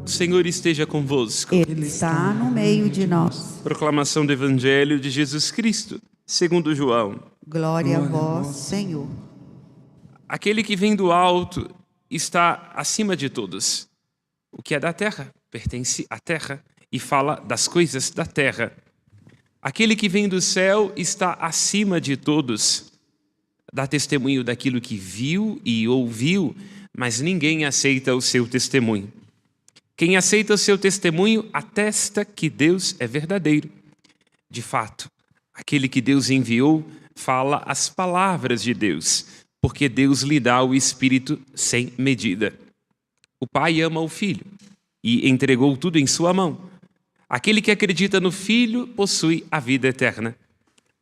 O Senhor esteja convosco. Ele está no meio de nós. Proclamação do Evangelho de Jesus Cristo, segundo João. Glória a vós, Senhor. Aquele que vem do alto está acima de todos. O que é da terra pertence à terra e fala das coisas da terra. Aquele que vem do céu está acima de todos. Dá testemunho daquilo que viu e ouviu, mas ninguém aceita o seu testemunho. Quem aceita o seu testemunho atesta que Deus é verdadeiro. De fato, aquele que Deus enviou fala as palavras de Deus, porque Deus lhe dá o Espírito sem medida. O Pai ama o Filho e entregou tudo em sua mão. Aquele que acredita no Filho possui a vida eterna.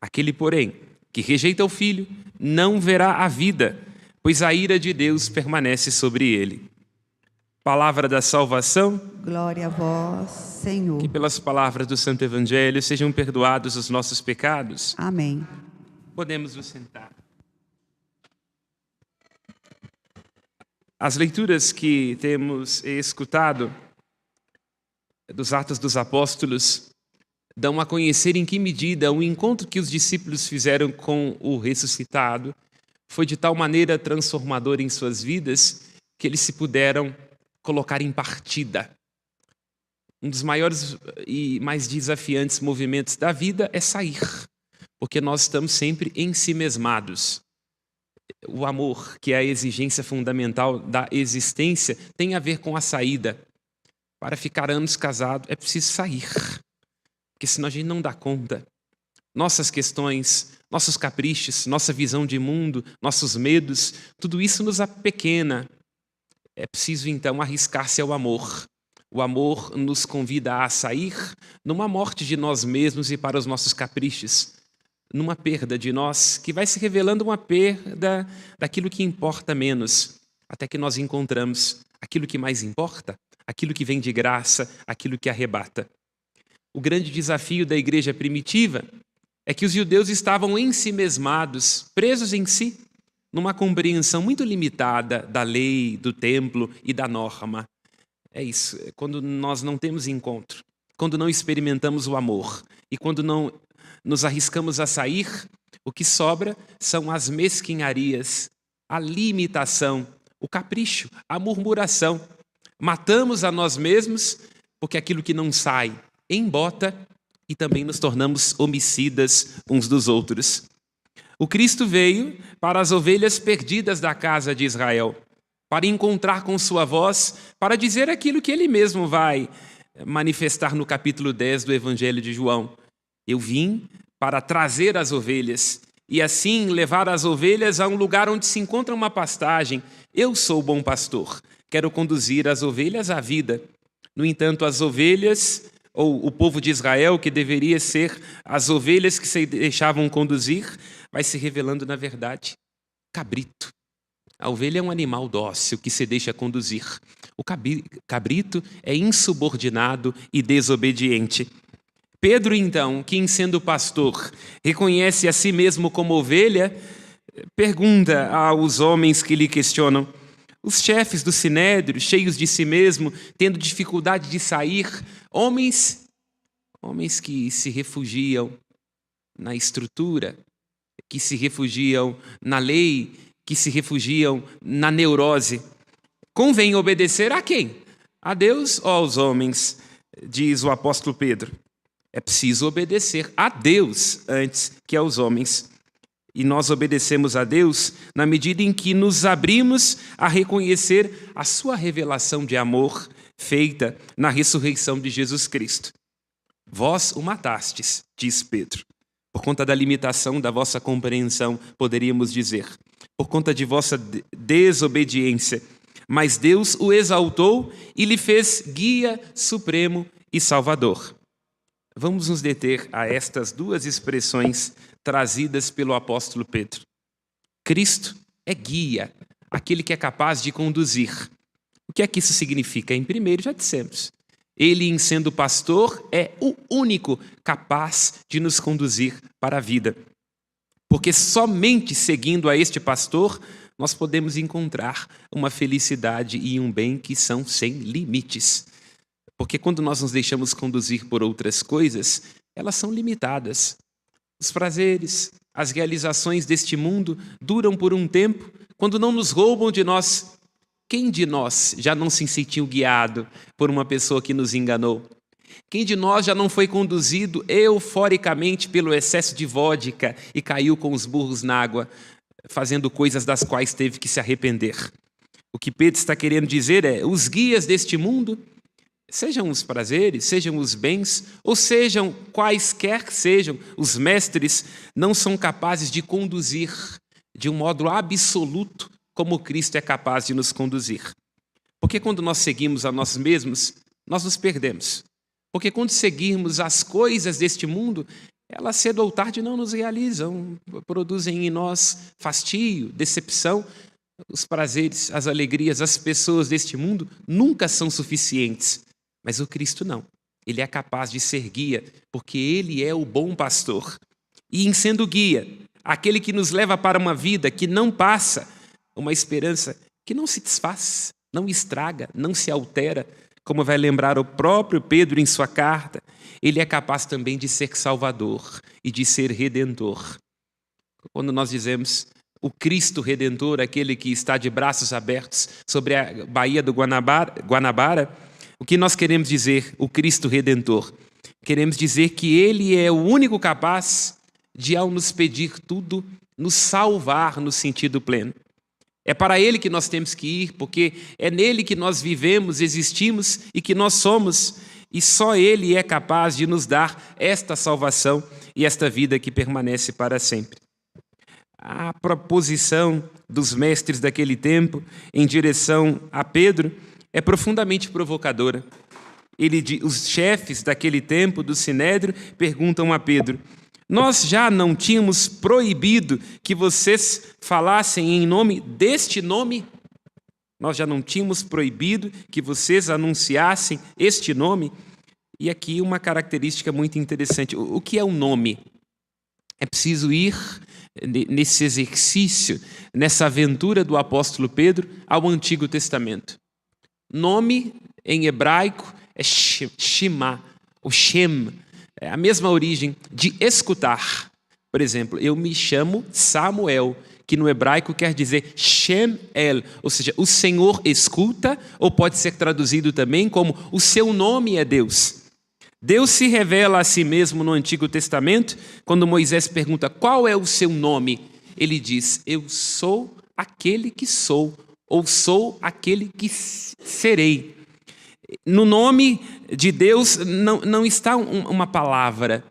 Aquele, porém, que rejeita o Filho não verá a vida, pois a ira de Deus permanece sobre ele. Palavra da salvação. Glória a vós, Senhor. Que pelas palavras do Santo Evangelho sejam perdoados os nossos pecados. Amém. Podemos nos sentar. As leituras que temos escutado dos Atos dos Apóstolos dão a conhecer em que medida o encontro que os discípulos fizeram com o ressuscitado foi de tal maneira transformador em suas vidas que eles se puderam colocar em partida. Um dos maiores e mais desafiantes movimentos da vida é sair, porque nós estamos sempre ensimesmados. O amor, que é a exigência fundamental da existência, tem a ver com a saída. Para ficar anos casado é preciso sair, porque senão a gente não dá conta. Nossas questões, nossos caprichos, nossa visão de mundo, nossos medos, tudo isso nos apequena. É preciso, então, arriscar-se ao amor. O amor nos convida a sair numa morte de nós mesmos e para os nossos caprichos, numa perda de nós, que vai se revelando uma perda daquilo que importa menos, até que nós encontramos aquilo que mais importa, aquilo que vem de graça, aquilo que arrebata. O grande desafio da igreja primitiva é que os judeus estavam ensimesmados, presos em si, numa compreensão muito limitada da lei, do templo e da norma. É isso, quando nós não temos encontro, quando não experimentamos o amor e quando não nos arriscamos a sair, o que sobra são as mesquinharias, a limitação, o capricho, a murmuração. Matamos a nós mesmos porque aquilo que não sai embota e também nos tornamos homicidas uns dos outros. O Cristo veio para as ovelhas perdidas da casa de Israel, para encontrar com sua voz, para dizer aquilo que ele mesmo vai manifestar no capítulo 10 do Evangelho de João. Eu vim para trazer as ovelhas e assim levar as ovelhas a um lugar onde se encontra uma pastagem. Eu sou o bom pastor, quero conduzir as ovelhas à vida. No entanto, as ovelhas, ou o povo de Israel, que deveria ser as ovelhas que se deixavam conduzir, vai se revelando, na verdade, cabrito. A ovelha é um animal dócil que se deixa conduzir. O cabrito é insubordinado e desobediente. Pedro, então, que sendo pastor, reconhece a si mesmo como ovelha, pergunta aos homens que lhe questionam. Os chefes do sinédrio, cheios de si mesmo, tendo dificuldade de sair, homens que se refugiam na estrutura, que se refugiam na lei, que se refugiam na neurose. Convém obedecer a quem? A Deus ou aos homens, diz o apóstolo Pedro. É preciso obedecer a Deus antes que aos homens. E nós obedecemos a Deus na medida em que nos abrimos a reconhecer a sua revelação de amor feita na ressurreição de Jesus Cristo. Vós o matastes, diz Pedro. Por conta da limitação da vossa compreensão, poderíamos dizer. Por conta de vossa desobediência. Mas Deus o exaltou e lhe fez guia supremo e salvador. Vamos nos deter a estas duas expressões trazidas pelo apóstolo Pedro. Cristo é guia, aquele que é capaz de conduzir. O que é que isso significa? Em primeiro, já dissemos, ele, em sendo pastor, é o único capaz de nos conduzir para a vida. Porque somente seguindo a este pastor, nós podemos encontrar uma felicidade e um bem que são sem limites. Porque quando nós nos deixamos conduzir por outras coisas, elas são limitadas. Os prazeres, as realizações deste mundo duram por um tempo, quando não nos roubam de nós. Quem de nós já não se sentiu guiado por uma pessoa que nos enganou? Quem de nós já não foi conduzido euforicamente pelo excesso de vodka e caiu com os burros na água, fazendo coisas das quais teve que se arrepender? O que Pedro está querendo dizer é: os guias deste mundo, sejam os prazeres, sejam os bens, ou sejam quaisquer que sejam os mestres, não são capazes de conduzir de um modo absoluto como Cristo é capaz de nos conduzir. Porque quando nós seguimos a nós mesmos, nós nos perdemos. Porque quando seguirmos as coisas deste mundo, elas cedo ou tarde não nos realizam, produzem em nós fastio, decepção. Os prazeres, as alegrias, as pessoas deste mundo nunca são suficientes. Mas o Cristo não. Ele é capaz de ser guia, porque Ele é o bom pastor. E em sendo guia, aquele que nos leva para uma vida que não passa, uma esperança que não se desfaz, não estraga, não se altera, como vai lembrar o próprio Pedro em sua carta, ele é capaz também de ser Salvador e de ser Redentor. Quando nós dizemos o Cristo Redentor, aquele que está de braços abertos sobre a Baía do Guanabara, o que nós queremos dizer, o Cristo Redentor? Queremos dizer que Ele é o único capaz de, ao nos pedir tudo, nos salvar no sentido pleno. É para Ele que nós temos que ir, porque é nele que nós vivemos, existimos e que nós somos. E só Ele é capaz de nos dar esta salvação e esta vida que permanece para sempre. A proposição dos mestres daquele tempo em direção a Pedro é profundamente provocadora. Os chefes daquele tempo, do Sinédrio, perguntam a Pedro: nós já não tínhamos proibido que vocês falassem em nome deste nome? Nós já não tínhamos proibido que vocês anunciassem este nome? E aqui uma característica muito interessante. O que é um nome? É preciso ir nesse exercício, nessa aventura do apóstolo Pedro ao Antigo Testamento. Nome, em hebraico, é Shema, ou Shem. É a mesma origem de escutar. Por exemplo, eu me chamo Samuel, que no hebraico quer dizer Shem-El, ou seja, o Senhor escuta, ou pode ser traduzido também como o seu nome é Deus. Deus se revela a si mesmo no Antigo Testamento, quando Moisés pergunta qual é o seu nome, ele diz: eu sou aquele que sou, ou sou aquele que serei. No nome de Deus não está uma palavra,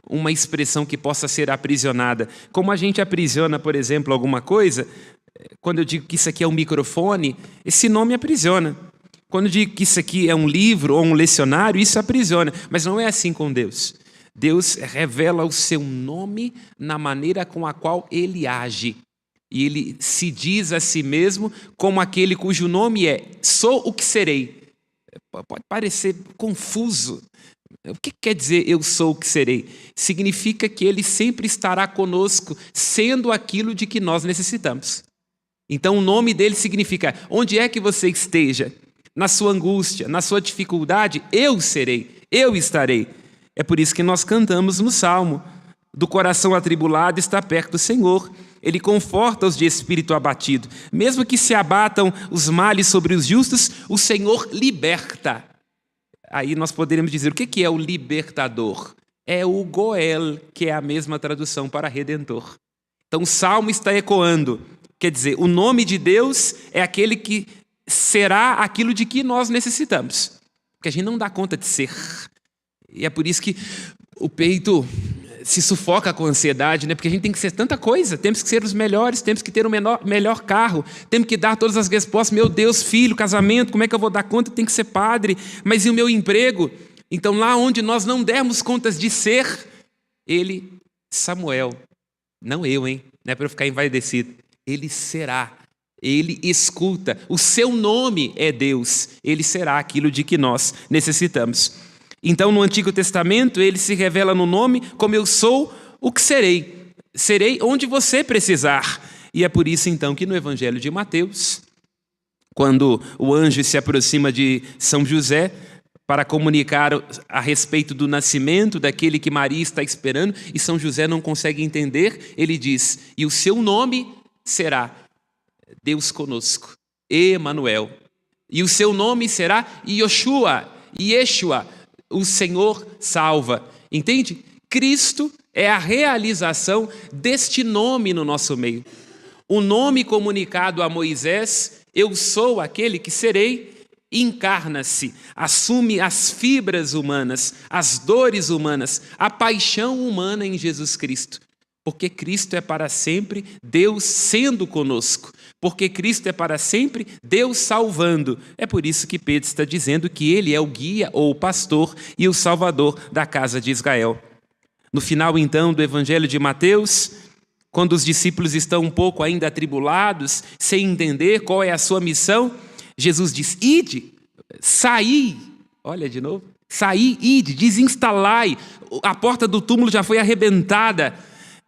uma expressão que possa ser aprisionada. Como a gente aprisiona, por exemplo, alguma coisa, quando eu digo que isso aqui é um microfone, esse nome aprisiona. Quando eu digo que isso aqui é um livro ou um lecionário, isso aprisiona. Mas não é assim com Deus. Deus revela o seu nome na maneira com a qual Ele age. E Ele se diz a si mesmo como aquele cujo nome é sou o que serei. Pode parecer confuso. O que quer dizer eu sou o que serei? Significa que Ele sempre estará conosco, sendo aquilo de que nós necessitamos. Então o nome dele significa: onde é que você esteja, na sua angústia, na sua dificuldade, eu serei, eu estarei. É por isso que nós cantamos no Salmo: do coração atribulado está perto do Senhor. Ele conforta os de espírito abatido. Mesmo que se abatam os males sobre os justos, o Senhor liberta. Aí nós poderíamos dizer, o que é o libertador? É o Goel, que é a mesma tradução para redentor. Então o Salmo está ecoando. Quer dizer, o nome de Deus é aquele que será aquilo de que nós necessitamos. Porque a gente não dá conta de ser. E é por isso que o peito se sufoca com a ansiedade, né? Porque a gente tem que ser tanta coisa, temos que ser os melhores, temos que ter o melhor carro, temos que dar todas as respostas. Meu Deus, filho, casamento, como é que eu vou dar conta? Tem que ser padre, mas e o meu emprego? Então lá onde nós não dermos contas de ser, ele, Samuel, não eu, hein? Não é para eu ficar envaidecido, ele será, ele escuta, o seu nome é Deus, ele será aquilo de que nós necessitamos. Então, no Antigo Testamento, ele se revela no nome como eu sou o que serei. Serei onde você precisar. E é por isso então que no Evangelho de Mateus, quando o anjo se aproxima de São José para comunicar a respeito do nascimento daquele que Maria está esperando, e São José não consegue entender, ele diz: e o seu nome será Deus conosco, Emanuel. E o seu nome será Yoshua, Yeshua, o Senhor salva. Entende? Cristo é a realização deste nome no nosso meio. O nome comunicado a Moisés, eu sou aquele que serei, encarna-se, assume as fibras humanas, as dores humanas, a paixão humana em Jesus Cristo. Porque Cristo é para sempre Deus sendo conosco. Porque Cristo é para sempre Deus salvando. É por isso que Pedro está dizendo que ele é o guia ou o pastor e o salvador da casa de Israel. No final, então, do Evangelho de Mateus, quando os discípulos estão um pouco ainda atribulados, sem entender qual é a sua missão, Jesus diz: ide, saí, olha de novo, saí, ide, desinstalai, a porta do túmulo já foi arrebentada,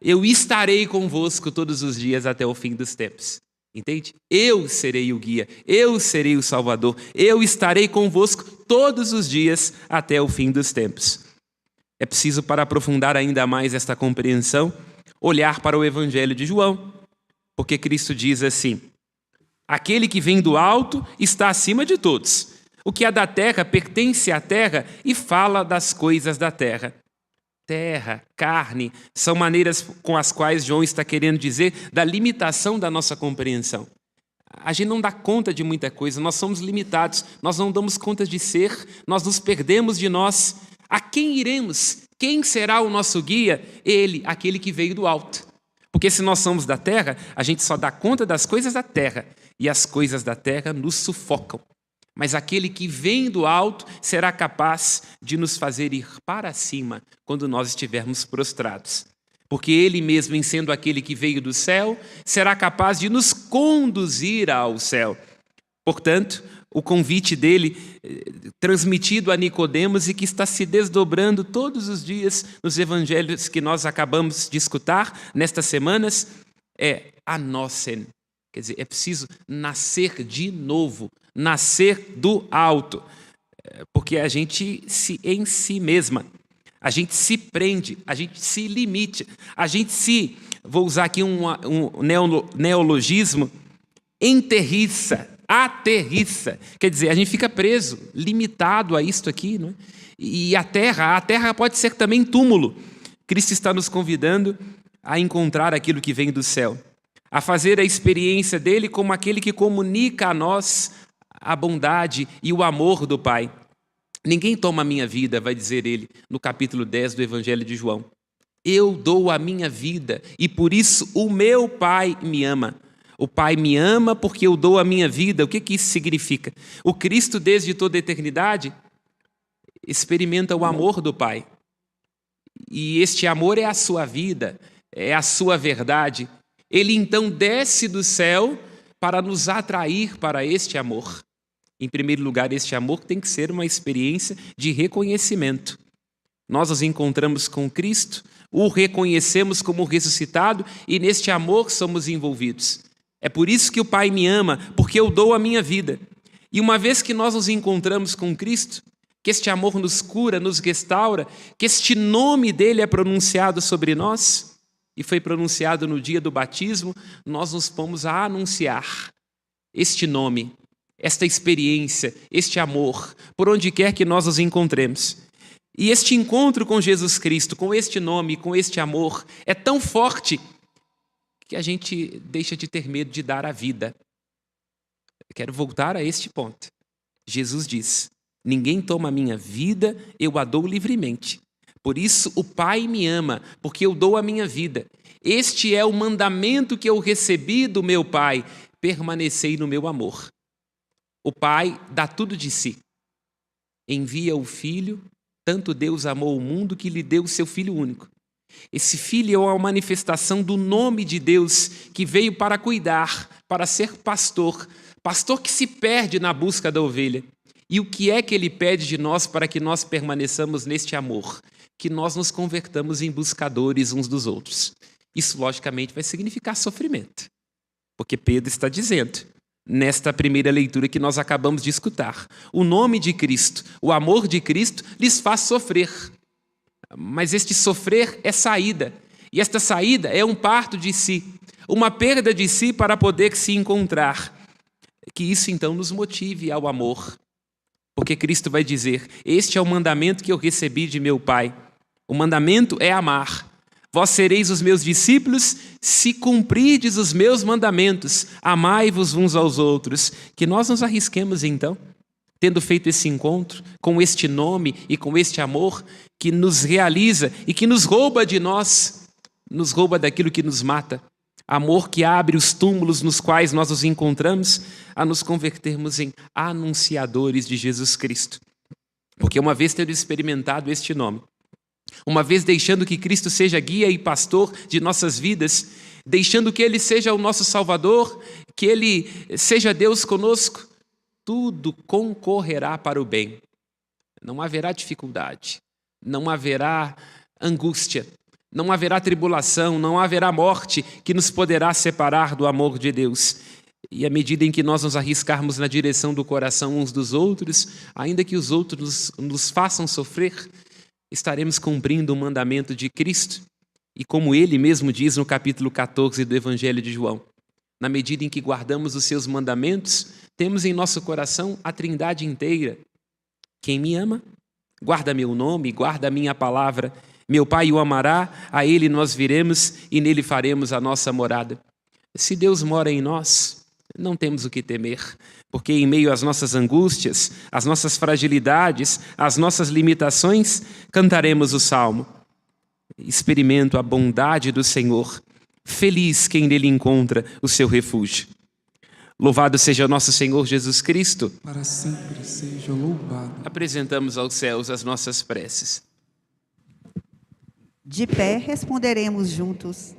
eu estarei convosco todos os dias até o fim dos tempos. Entende? Eu serei o guia, eu serei o salvador, eu estarei convosco todos os dias até o fim dos tempos. É preciso, para aprofundar ainda mais esta compreensão, olhar para o Evangelho de João, porque Cristo diz assim: aquele que vem do alto está acima de todos. O que é da terra pertence à terra e fala das coisas da terra. Terra, carne, são maneiras com as quais João está querendo dizer da limitação da nossa compreensão. A gente não dá conta de muita coisa, nós somos limitados, nós não damos conta de ser, nós nos perdemos de nós. A quem iremos? Quem será o nosso guia? Ele, aquele que veio do alto. Porque se nós somos da terra, a gente só dá conta das coisas da terra, e as coisas da terra nos sufocam. Mas aquele que vem do alto será capaz de nos fazer ir para cima quando nós estivermos prostrados. Porque ele mesmo, em sendo aquele que veio do céu, será capaz de nos conduzir ao céu. Portanto, o convite dele, transmitido a Nicodemos e que está se desdobrando todos os dias nos evangelhos que nós acabamos de escutar nestas semanas, é anosen. Quer dizer, é preciso nascer de novo, nascer do alto, porque a gente em si mesma, a gente se prende, a gente se limite, a gente se, vou usar aqui um neologismo, enterriça, aterriça. Quer dizer, a gente fica preso, limitado a isto aqui, não é? E a terra pode ser também túmulo. Cristo está nos convidando a encontrar aquilo que vem do céu, a fazer a experiência dele como aquele que comunica a nós a bondade e o amor do Pai. Ninguém toma a minha vida, vai dizer ele no capítulo 10 do Evangelho de João. Eu dou a minha vida e por isso o meu Pai me ama. O Pai me ama porque eu dou a minha vida. O que isso significa? O Cristo, desde toda a eternidade, experimenta o amor do Pai. E este amor é a sua vida, é a sua verdade. Ele então desce do céu para nos atrair para este amor. Em primeiro lugar, este amor tem que ser uma experiência de reconhecimento. Nós nos encontramos com Cristo, o reconhecemos como ressuscitado e neste amor somos envolvidos. É por isso que o Pai me ama, porque eu dou a minha vida. E uma vez que nós nos encontramos com Cristo, que este amor nos cura, nos restaura, que este nome dele é pronunciado sobre nós, e foi pronunciado no dia do batismo, nós nos pomos a anunciar este nome, esta experiência, este amor, por onde quer que nós nos encontremos. E este encontro com Jesus Cristo, com este nome, com este amor, é tão forte que a gente deixa de ter medo de dar a vida. Eu quero voltar a este ponto. Jesus diz: ninguém toma a minha vida, eu a dou livremente. Por isso o Pai me ama, porque eu dou a minha vida. Este é o mandamento que eu recebi do meu Pai: permanecei no meu amor. O Pai dá tudo de si. Envia o Filho, tanto Deus amou o mundo que lhe deu o seu Filho único. Esse Filho é uma manifestação do nome de Deus que veio para cuidar, para ser pastor, pastor que se perde na busca da ovelha. E o que é que ele pede de nós para que nós permaneçamos neste amor? Que nós nos convertamos em buscadores uns dos outros. Isso, logicamente, vai significar sofrimento. Porque Pedro está dizendo, nesta primeira leitura que nós acabamos de escutar, o nome de Cristo, o amor de Cristo lhes faz sofrer. Mas este sofrer é saída. E esta saída é um parto de si, uma perda de si para poder se encontrar. Que isso então nos motive ao amor. Porque Cristo vai dizer, este é o mandamento que eu recebi de meu Pai. O mandamento é amar. Vós sereis os meus discípulos se cumprirdes os meus mandamentos. Amai-vos uns aos outros. Que nós nos arrisquemos então, tendo feito esse encontro, com este nome e com este amor que nos realiza e que nos rouba de nós, nos rouba daquilo que nos mata. Amor que abre os túmulos nos quais nós nos encontramos, a nos convertermos em anunciadores de Jesus Cristo. Porque uma vez tendo experimentado este nome, uma vez deixando que Cristo seja guia e pastor de nossas vidas, deixando que Ele seja o nosso Salvador, que Ele seja Deus conosco, tudo concorrerá para o bem. Não haverá dificuldade, não haverá angústia, não haverá tribulação, não haverá morte que nos poderá separar do amor de Deus. E à medida em que nós nos arriscarmos na direção do coração uns dos outros, ainda que os outros nos façam sofrer, estaremos cumprindo o mandamento de Cristo. E como Ele mesmo diz no capítulo 14 do Evangelho de João, na medida em que guardamos os seus mandamentos, temos em nosso coração a Trindade inteira. Quem me ama, guarda meu nome, guarda a minha palavra. Meu Pai o amará, a Ele nós viremos e nele faremos a nossa morada. Se Deus mora em nós, não temos o que temer, porque em meio às nossas angústias, às nossas fragilidades, às nossas limitações, cantaremos o salmo. Experimento a bondade do Senhor, feliz quem nele encontra o seu refúgio. Louvado seja nosso Senhor Jesus Cristo. Para sempre seja louvado. Apresentamos aos céus as nossas preces. De pé responderemos juntos.